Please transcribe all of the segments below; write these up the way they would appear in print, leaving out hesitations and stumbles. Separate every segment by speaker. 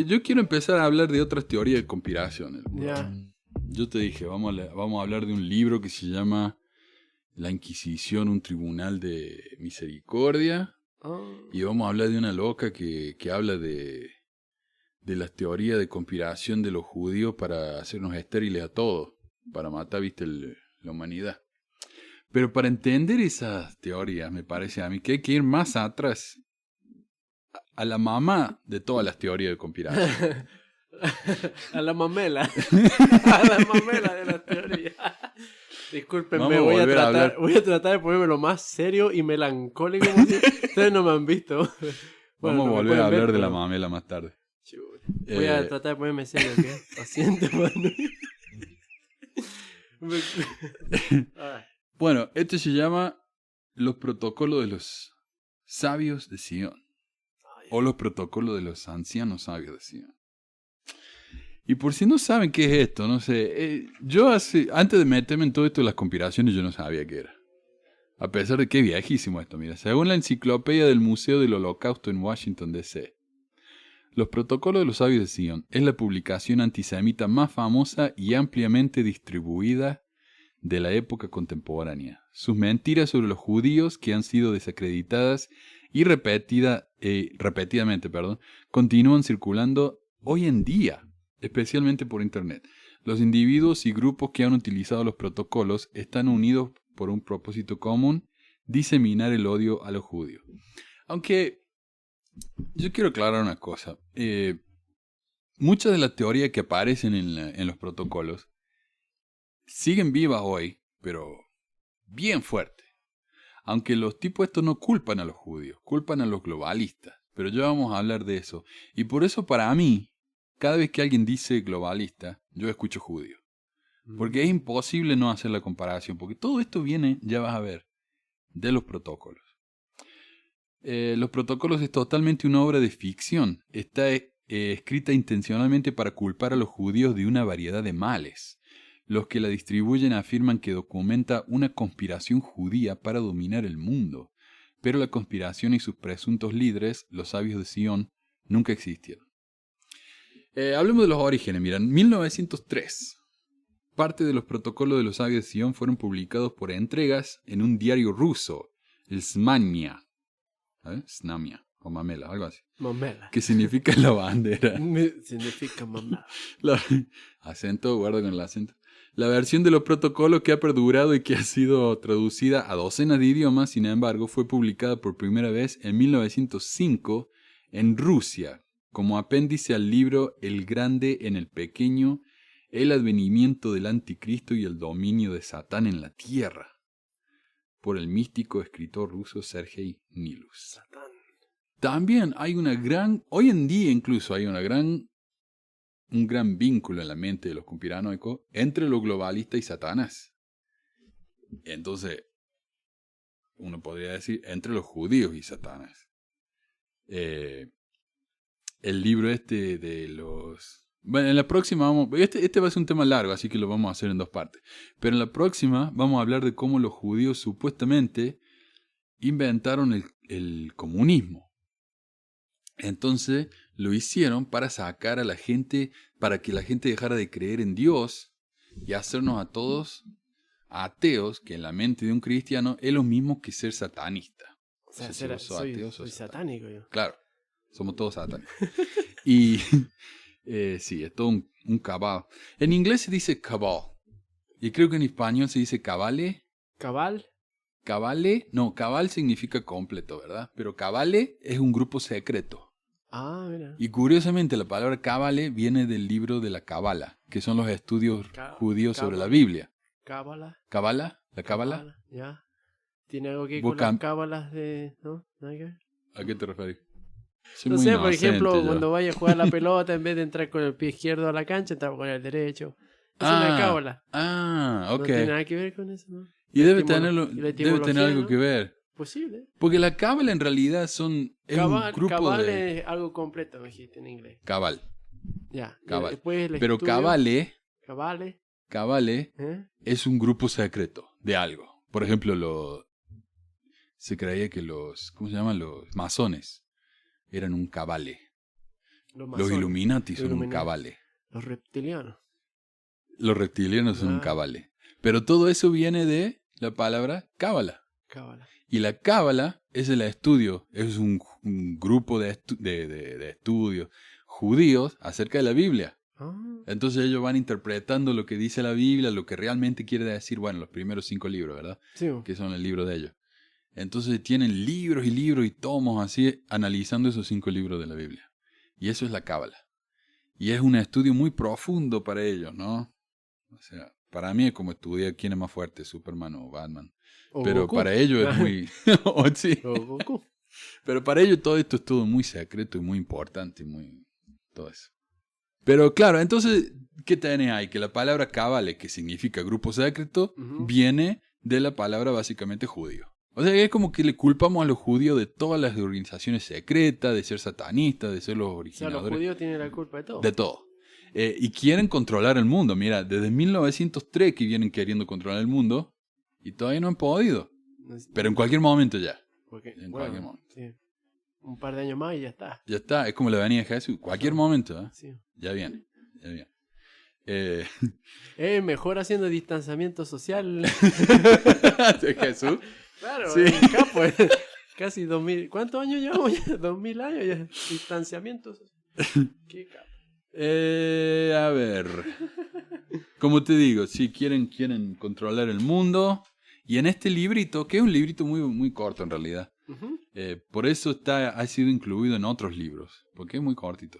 Speaker 1: yo quiero empezar a hablar de otras teorías de conspiración.
Speaker 2: Ya.
Speaker 1: Yo te dije, vamos a hablar de un libro que se llama La Inquisición, un tribunal de misericordia.
Speaker 2: Oh.
Speaker 1: Y vamos a hablar de una loca que habla de las teorías de conspiración de los judíos para hacernos estériles a todos, para matar, viste, la humanidad. Pero para entender esas teorías, me parece a mí que hay que ir más atrás, a la mamá de todas las teorías de conspiración.
Speaker 2: A la mamela. A la mamela de la teoría. Discúlpenme, voy a tratar de ponerme lo más serio y melancólico posible. Ustedes no me han visto.
Speaker 1: Vamos a volver a hablar de la mamela más tarde.
Speaker 2: Voy a tratar de ponerme serio, ¿ok? Paciente, mano.
Speaker 1: Bueno, este se llama Los protocolos de los sabios de Sion. O los protocolos de los ancianos sabios de Sion. Y por si no saben qué es esto, no sé. Antes de meterme en todo esto de las conspiraciones, yo no sabía qué era. A pesar de que es viejísimo esto, mira. Según la enciclopedia del Museo del Holocausto en Washington, D.C., Los protocolos de los sabios de Sion es la publicación antisemita más famosa y ampliamente distribuida de la época contemporánea. Sus mentiras sobre los judíos, que han sido desacreditadas y repetidamente, continúan circulando hoy en día, especialmente por Internet. Los individuos y grupos que han utilizado los protocolos están unidos por un propósito común: diseminar el odio a los judíos. Aunque yo quiero aclarar una cosa. Muchas de las teorías que aparecen en los protocolos siguen vivas hoy, pero bien fuerte. Aunque los tipos estos no culpan a los judíos, culpan a los globalistas. Pero ya vamos a hablar de eso. Y por eso para mí, cada vez que alguien dice globalista, yo escucho judío. Porque es imposible no hacer la comparación. Porque todo esto viene, ya vas a ver, de los protocolos. Los protocolos es totalmente una obra de ficción. Está escrita intencionalmente para culpar a los judíos de una variedad de males. Los que la distribuyen afirman que documenta una conspiración judía para dominar el mundo. Pero la conspiración y sus presuntos líderes, los sabios de Sion, nunca existieron. Hablemos de los orígenes. Mira, en 1903, parte de los protocolos de los sabios de Sion fueron publicados por entregas en un diario ruso, el Smania. Snamia o mamela, algo así.
Speaker 2: Mamela.
Speaker 1: ¿Qué significa la bandera?
Speaker 2: Significa mamela.
Speaker 1: Acento, guarda con el acento. La versión de los protocolos que ha perdurado y que ha sido traducida a docenas de idiomas, sin embargo, fue publicada por primera vez en 1905 en Rusia, como apéndice al libro El Grande en el Pequeño, el advenimiento del anticristo y el dominio de Satán en la tierra, por el místico escritor ruso Sergei Nilus.
Speaker 2: Satán.
Speaker 1: También hay hoy en día incluso hay un gran vínculo en la mente de los conspiranoicos entre los globalistas y Satanás. Entonces, uno podría decir entre los judíos y Satanás. El libro de los... Bueno, en la próxima este va a ser un tema largo, así que lo vamos a hacer en dos partes. Pero en la próxima vamos a hablar de cómo los judíos supuestamente inventaron el comunismo. Entonces lo hicieron para sacar a la gente, para que la gente dejara de creer en Dios y hacernos a todos ateos, que en la mente de un cristiano es lo mismo que ser satanista.
Speaker 2: O sea, soy satánico yo.
Speaker 1: Claro, somos todos satánicos. Y sí, es todo un cabal. En inglés se dice cabal. Y creo que en español se dice cabale.
Speaker 2: ¿Cabal?
Speaker 1: Cabale, no, cabal significa completo, ¿verdad? Pero cabale es un grupo secreto.
Speaker 2: Ah, mira.
Speaker 1: Y curiosamente la palabra cabale viene del libro de la Cábala, que son los estudios judíos sobre la Biblia.
Speaker 2: ¿Cábala?
Speaker 1: ¿Cábala? ¿La Cábala?
Speaker 2: Ya. ¿Tiene algo que ver con las cábalas de...? ¿No? ¿Nada que ver?
Speaker 1: ¿A qué te referís?
Speaker 2: No sé, por ejemplo, cuando vaya a jugar la pelota, en vez de entrar con el pie izquierdo a la cancha, entrar con el derecho. Es una cábala.
Speaker 1: Ah, ok.
Speaker 2: No tiene nada que ver con eso, ¿no?
Speaker 1: Y debe tener algo, ¿no?, que ver.
Speaker 2: Posible.
Speaker 1: Porque la cábala en realidad es un grupo
Speaker 2: cabal es algo completo, me dijiste en inglés.
Speaker 1: Cabal.
Speaker 2: Ya.
Speaker 1: Cabal.
Speaker 2: Después
Speaker 1: pero cabale
Speaker 2: ¿eh?
Speaker 1: Es un grupo secreto de algo. Por ejemplo, se creía que ¿cómo se llaman? Los masones eran un cabale. Los Illuminati son un cabale.
Speaker 2: Los reptilianos.
Speaker 1: Los reptilianos son un cabale. Pero todo eso viene de la palabra cábala. Y la cábala es el estudio, es un grupo de estudios judíos acerca de la Biblia. Entonces ellos van interpretando lo que dice la Biblia, lo que realmente quiere decir, bueno, los primeros 5 libros, ¿verdad?
Speaker 2: Sí.
Speaker 1: Que son el libro de ellos. Entonces tienen libros y libros y tomos así, analizando esos 5 libros de la Biblia. Y eso es la cábala. Y es un estudio muy profundo para ellos, ¿no? O sea, para mí es como estudiar quién es más fuerte, Superman o Batman. Pero Goku. Para ellos es muy... sí.
Speaker 2: Goku.
Speaker 1: Pero para ellos todo esto es todo muy secreto y muy importante y muy... todo eso. Pero claro, entonces, ¿qué tenés ahí? Que la palabra cabale, que significa grupo secreto, viene de la palabra básicamente judío. O sea, es como que le culpamos a los judíos de todas las organizaciones secretas, de ser satanistas, de ser los originadores.
Speaker 2: O sea, los judíos tienen la culpa de todo.
Speaker 1: De todo. Y quieren controlar el mundo. Mira, desde 1903 que vienen queriendo controlar el mundo y todavía no han podido. Pero en cualquier momento ya. Cualquier momento. Sí.
Speaker 2: Un par de años más y ya está.
Speaker 1: Ya está, es como la venida de Jesús. Cualquier momento, ¿eh? Sí. Ya viene.
Speaker 2: Mejor haciendo distanciamiento social.
Speaker 1: ¿De Jesús?
Speaker 2: Claro, sí. Capo, casi 2000. ¿Cuántos años llevamos ya? 2000 años ya. Distanciamiento social. Qué capo.
Speaker 1: A ver. Como te digo, sí, quieren controlar el mundo. Y en este librito, que es un librito muy, muy corto en realidad. Por eso ha sido incluido en otros libros, porque es muy cortito.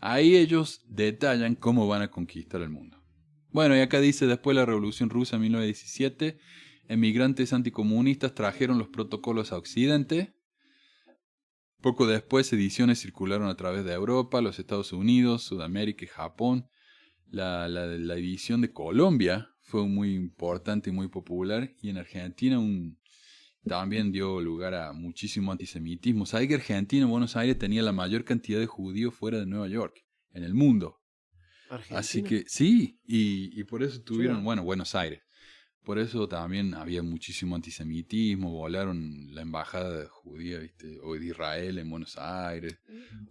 Speaker 1: Ahí ellos detallan cómo van a conquistar el mundo. Bueno, y acá dice, después de la Revolución Rusa en 1917, emigrantes anticomunistas trajeron los protocolos a Occidente. Poco después, ediciones circularon a través de Europa, los Estados Unidos, Sudamérica y Japón. La edición de Colombia fue muy importante y muy popular, y en Argentina también dio lugar a muchísimo antisemitismo. ¿Sabes que Argentina, Buenos Aires, tenía la mayor cantidad de judíos fuera de Nueva York, en el mundo? ¿Argentina? Así que sí, y por eso tuvieron, Buenos Aires. Por eso también había muchísimo antisemitismo, volaron la embajada judía, ¿viste? O de Israel en Buenos Aires.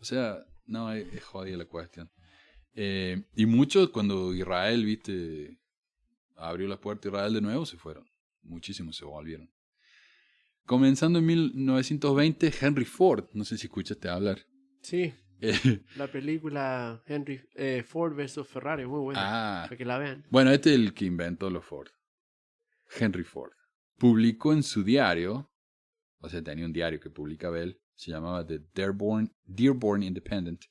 Speaker 1: O sea, no, es jodida la cuestión. Y muchos, cuando Israel, ¿viste? Abrió las puertas a Israel de nuevo, se fueron. Muchísimos se volvieron. Comenzando en 1920, Henry Ford, no sé si escuchaste hablar.
Speaker 2: Sí, la película Ford vs. Ferrari, muy buena, para que la vean.
Speaker 1: Bueno, este es el que inventó los Ford. Henry Ford. Publicó en su diario, o sea, tenía un diario que publicaba él, se llamaba The Dearborn Independent,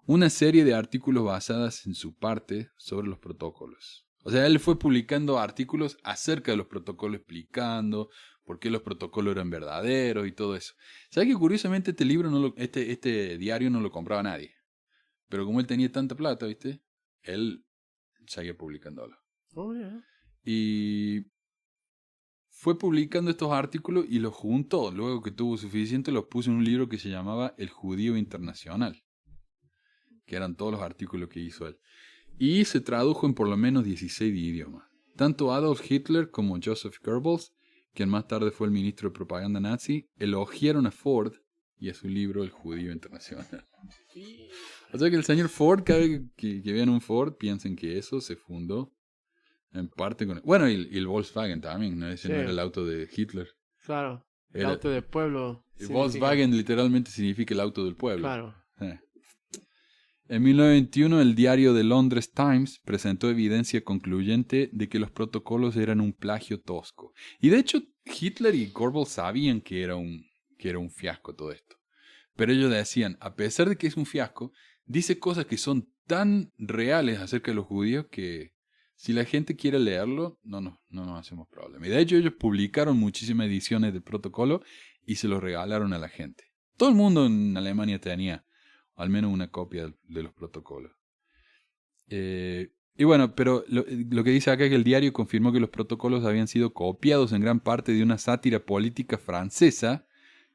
Speaker 1: una serie de artículos basadas en su parte sobre los protocolos. O sea, él fue publicando artículos acerca de los protocolos, explicando por qué los protocolos eran verdaderos y todo eso. ¿Sabes que curiosamente este libro, este diario no lo compraba nadie? Pero como él tenía tanta plata, ¿viste? Él seguía publicándolo.
Speaker 2: Oh, yeah.
Speaker 1: Y fue publicando estos artículos y los juntó. Luego que tuvo suficiente, los puso en un libro que se llamaba El Judío Internacional, que eran todos los artículos que hizo él. Y se tradujo en por lo menos 16 idiomas. Tanto Adolf Hitler como Joseph Goebbels, quien más tarde fue el ministro de propaganda nazi, elogiaron a Ford y a su libro El Judío Internacional. O sea que el señor Ford, cada vez que vean un Ford, piensen que eso se fundó en parte con... Bueno, y el Volkswagen también, ¿no? Ese no era el auto de Hitler.
Speaker 2: Claro, el auto del pueblo.
Speaker 1: El Volkswagen literalmente significa el auto del pueblo.
Speaker 2: Claro.
Speaker 1: En 1921, el diario The Londres Times presentó evidencia concluyente de que los protocolos eran un plagio tosco. Y de hecho, Hitler y Goebbels sabían que era un fiasco todo esto. Pero ellos decían, a pesar de que es un fiasco, dice cosas que son tan reales acerca de los judíos que si la gente quiere leerlo, no nos hacemos problema. Y de hecho, ellos publicaron muchísimas ediciones del protocolo y se los regalaron a la gente. Todo el mundo en Alemania tenía al menos una copia de los protocolos. Y bueno, pero lo que dice acá es que el diario confirmó que los protocolos habían sido copiados en gran parte de una sátira política francesa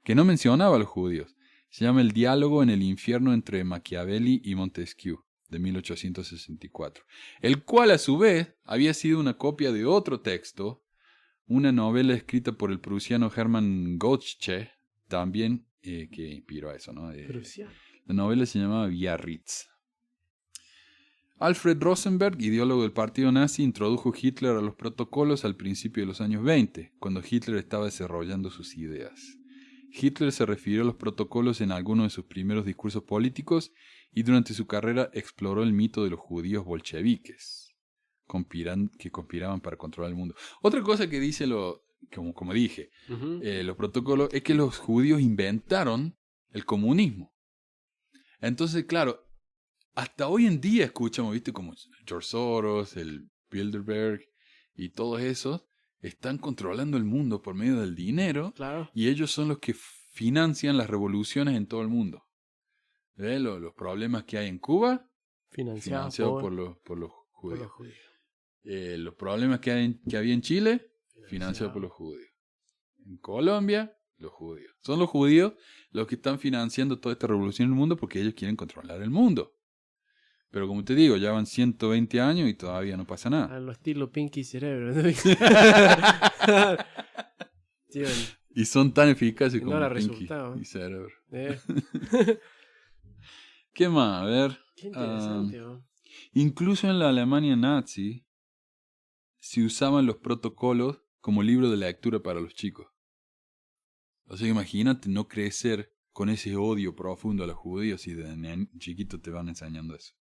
Speaker 1: que no mencionaba a los judíos. Se llama El diálogo en el infierno entre Machiavelli y Montesquieu, de 1864, el cual a su vez había sido una copia de otro texto, una novela escrita por el prusiano Hermann Goethe, también que inspiró a eso, ¿no? La novela se llamaba Biarritz. Alfred Rosenberg, ideólogo del partido nazi, introdujo Hitler a los protocolos al principio de los años 20, cuando Hitler estaba desarrollando sus ideas. Hitler se refirió a los protocolos en algunos de sus primeros discursos políticos y durante su carrera exploró el mito de los judíos bolcheviques, que conspiraban para controlar el mundo. Otra cosa que dice, como dije, los protocolos, es que los judíos inventaron el comunismo. Entonces, claro, hasta hoy en día escuchamos, ¿viste? Como George Soros, el Bilderberg y todos esos están controlando el mundo por medio del dinero.
Speaker 2: Claro.
Speaker 1: Y ellos son los que financian las revoluciones en todo el mundo. ¿Ves? Los problemas que hay en Cuba, financiados por los judíos. Los problemas que había en Chile, financiados por los judíos. En Colombia, los judíos. Son los judíos los que están financiando toda esta revolución en el mundo porque ellos quieren controlar el mundo. Pero como te digo, ya van 120 años y todavía no pasa nada.
Speaker 2: A lo estilo Pinky Cerebro. Sí, bueno.
Speaker 1: Y son tan eficaces como
Speaker 2: Pinky
Speaker 1: y Cerebro. ¿Qué más? A ver.
Speaker 2: Qué interesante.
Speaker 1: Incluso en la Alemania nazi se usaban los protocolos como libro de lectura para los chicos. O sea, imagínate no crecer con ese odio profundo a los judíos y de chiquito te van enseñando eso.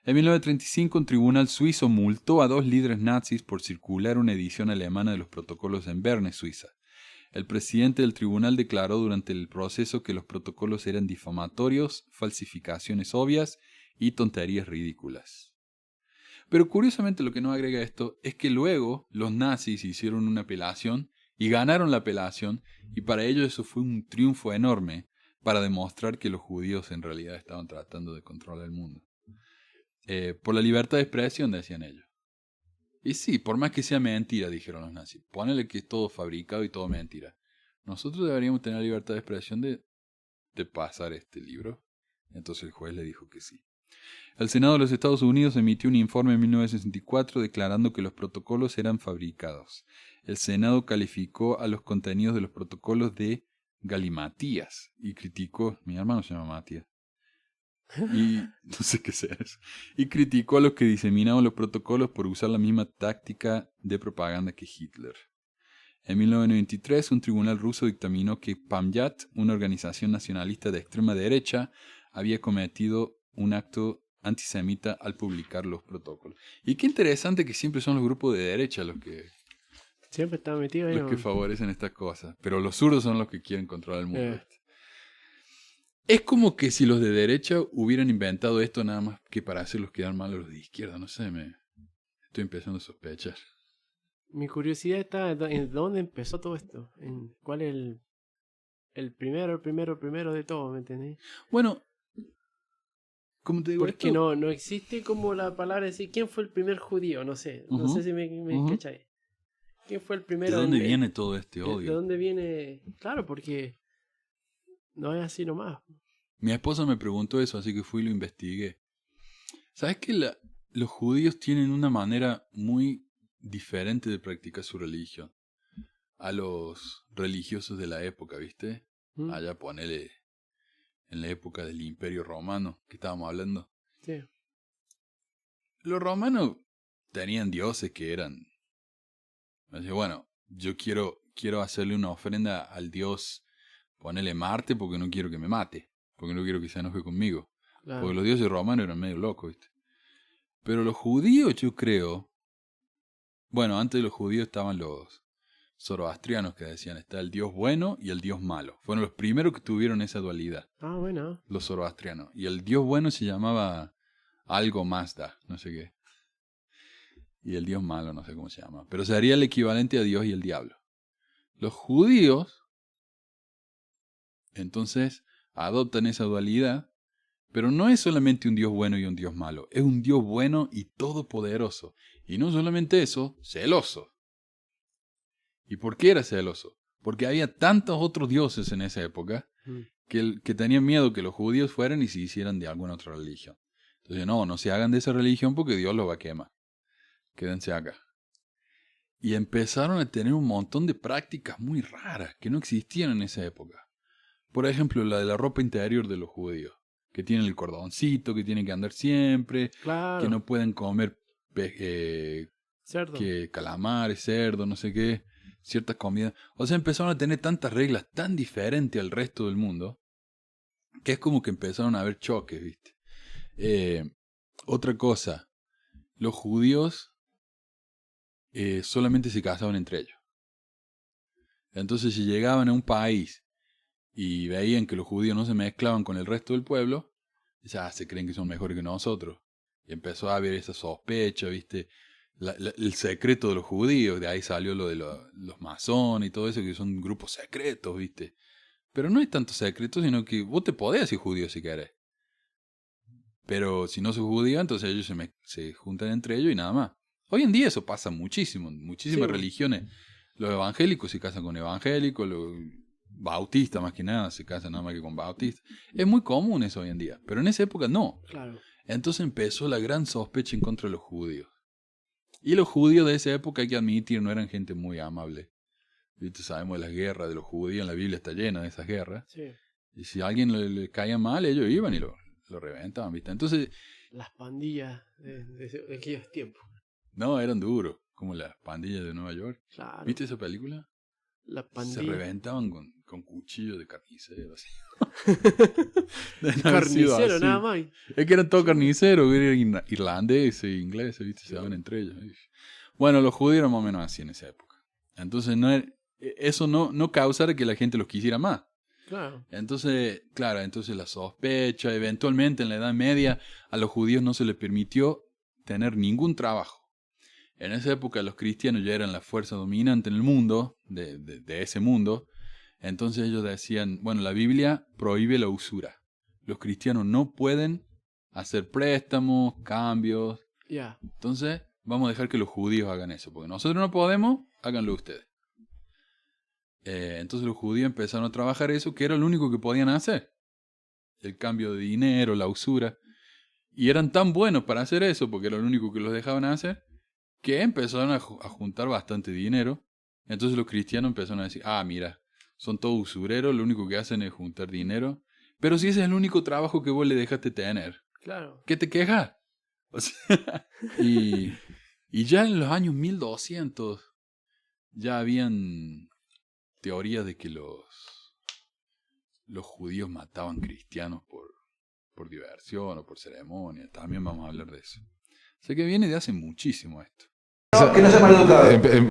Speaker 1: En 1935, un tribunal suizo multó a 2 líderes nazis por circular una edición alemana de los protocolos en Berne, Suiza. El presidente del tribunal declaró durante el proceso que los protocolos eran difamatorios, falsificaciones obvias y tonterías ridículas. Pero curiosamente lo que nos agrega esto es que luego los nazis hicieron una apelación y ganaron la apelación, y para ellos eso fue un triunfo enorme para demostrar que los judíos en realidad estaban tratando de controlar el mundo. Por la libertad de expresión, decían ellos. Y sí, por más que sea mentira, dijeron los nazis. Ponele que es todo fabricado y todo mentira. Nosotros deberíamos tener la libertad de expresión de pasar este libro. Entonces el juez le dijo que sí. El Senado de los Estados Unidos emitió un informe en 1964 declarando que los protocolos eran fabricados. El Senado calificó a los contenidos de los protocolos de galimatías y criticó, mi hermano se llama Matías, y no sé qué sea eso, y criticó a los que diseminaban los protocolos por usar la misma táctica de propaganda que Hitler. En 1993, un tribunal ruso dictaminó que Pamjat, una organización nacionalista de extrema derecha, había cometido un acto antisemita al publicar los protocolos. Y qué interesante que siempre son los grupos de derecha los que
Speaker 2: siempre están metidos ahí,
Speaker 1: los que favorecen estas cosas. Pero los zurdos son los que quieren controlar el mundo. Es como que si los de derecha hubieran inventado esto nada más que para hacerlos quedar mal a los de izquierda. No sé, estoy empezando a sospechar.
Speaker 2: Mi curiosidad está en dónde empezó todo esto. En ¿cuál es el primero de todo? ¿Me entendés?
Speaker 1: Bueno, como te digo,
Speaker 2: porque no existe como la palabra decir quién fue el primer judío. No sé. No sé si me cachai. ¿Quién fue el primero?
Speaker 1: ¿De dónde viene todo este odio?
Speaker 2: ¿De dónde viene? Claro, porque no es así nomás.
Speaker 1: Mi esposa me preguntó eso, así que fui y lo investigué. ¿Sabes que los judíos tienen una manera muy diferente de practicar su religión a los religiosos de la época, ¿viste? Allá ponele en la época del Imperio Romano que estábamos hablando.
Speaker 2: Sí.
Speaker 1: Los romanos tenían dioses que eran... Bueno, yo quiero hacerle una ofrenda al dios, ponele Marte, porque no quiero que me mate, porque no quiero que se enoje conmigo. Claro. Porque los dioses romanos eran medio locos, ¿viste? Pero los judíos, yo creo... Bueno, antes de los judíos estaban los zoroastrianos que decían, está el dios bueno y el dios malo. Fueron los primeros que tuvieron esa dualidad.
Speaker 2: Ah, bueno.
Speaker 1: Los zoroastrianos. Y el dios bueno se llamaba algo Mazda, no sé qué. Y el dios malo, no sé cómo se llama. Pero sería el equivalente a Dios y el diablo. Los judíos, entonces, adoptan esa dualidad, pero no es solamente un Dios bueno y un Dios malo. Es un Dios bueno y todopoderoso. Y no solamente eso, celoso. ¿Y por qué era celoso? Porque había tantos otros dioses en esa época que tenían miedo que los judíos fueran y se hicieran de alguna otra religión. Entonces, no se hagan de esa religión porque Dios los va a quemar. Quédense acá. Y empezaron a tener un montón de prácticas muy raras que no existían en esa época. Por ejemplo, la de la ropa interior de los judíos. que tienen el cordoncito, que tienen que andar siempre,
Speaker 2: Claro.
Speaker 1: que no pueden comer
Speaker 2: Cerdo.
Speaker 1: que calamares, cerdo, no sé qué, ciertas comidas. O sea, empezaron a tener tantas reglas tan diferentes al resto del mundo, que es como que empezaron a haber choques, ¿viste? Otra cosa, los judíos solamente se casaban entre ellos. Entonces, si llegaban a un país y veían que los judíos no se mezclaban con el resto del pueblo, ya se creen que son mejores que nosotros. Y empezó a haber esa sospecha, ¿viste? El secreto de los judíos, de ahí salió lo de los masones y todo eso, que son grupos secretos, ¿viste? Pero no es tanto secreto, sino que vos te podés ser judío si querés. Pero si no sos judío, entonces ellos se juntan entre ellos y nada más. Hoy en día eso pasa muchísimo, en muchísimas religiones. Los evangélicos se casan con evangélicos, los bautistas más que nada se casan nada más que con bautistas. Es muy común eso hoy en día, pero en esa época no.
Speaker 2: Claro.
Speaker 1: Entonces empezó la gran sospecha en contra de los judíos. Y los judíos de esa época, hay que admitir, no eran gente muy amable. ¿Viste? Sabemos de las guerras de los judíos, en la Biblia está llena de esas guerras.
Speaker 2: Sí.
Speaker 1: Y si a alguien le caía mal, ellos iban y lo reventaban, ¿viste? Entonces...
Speaker 2: Las pandillas de aquellos tiempos.
Speaker 1: No, eran duros, como las pandillas de Nueva York.
Speaker 2: Claro.
Speaker 1: ¿Viste esa película?
Speaker 2: La pandilla.
Speaker 1: Se reventaban con cuchillos de carnicero, así.
Speaker 2: Carnicero, nada más.
Speaker 1: Es que eran todos carniceros, eran irlandeses, ingleses, ¿viste? Se daban entre ellos. Bueno, los judíos eran más o menos así en esa época. Entonces, eso no causara que la gente los quisiera más.
Speaker 2: Claro.
Speaker 1: Entonces, entonces la sospecha, eventualmente en la Edad Media, a los judíos no se les permitió tener ningún trabajo. En esa época los cristianos ya eran la fuerza dominante en el mundo, de ese mundo. Entonces ellos decían, bueno, la Biblia prohíbe la usura. Los cristianos no pueden hacer préstamos, cambios.
Speaker 2: Ya.
Speaker 1: Entonces vamos a dejar que los judíos hagan eso, porque nosotros no podemos, háganlo ustedes. Entonces los judíos empezaron a trabajar eso, que era lo único que podían hacer. El cambio de dinero, la usura. Y eran tan buenos para hacer eso, porque era lo único que los dejaban hacer, que empezaron a juntar bastante dinero. Entonces los cristianos empezaron a decir, mira, son todos usureros, lo único que hacen es juntar dinero. Pero si ese es el único trabajo que vos le dejaste tener,
Speaker 2: claro,
Speaker 1: ¿qué te quejas? O sea, y ya en los años 1200 ya habían teorías de que los judíos mataban cristianos por diversión o por ceremonia. También vamos a hablar de eso. O sea que viene de hace muchísimo esto.
Speaker 3: Que no sea maleducado.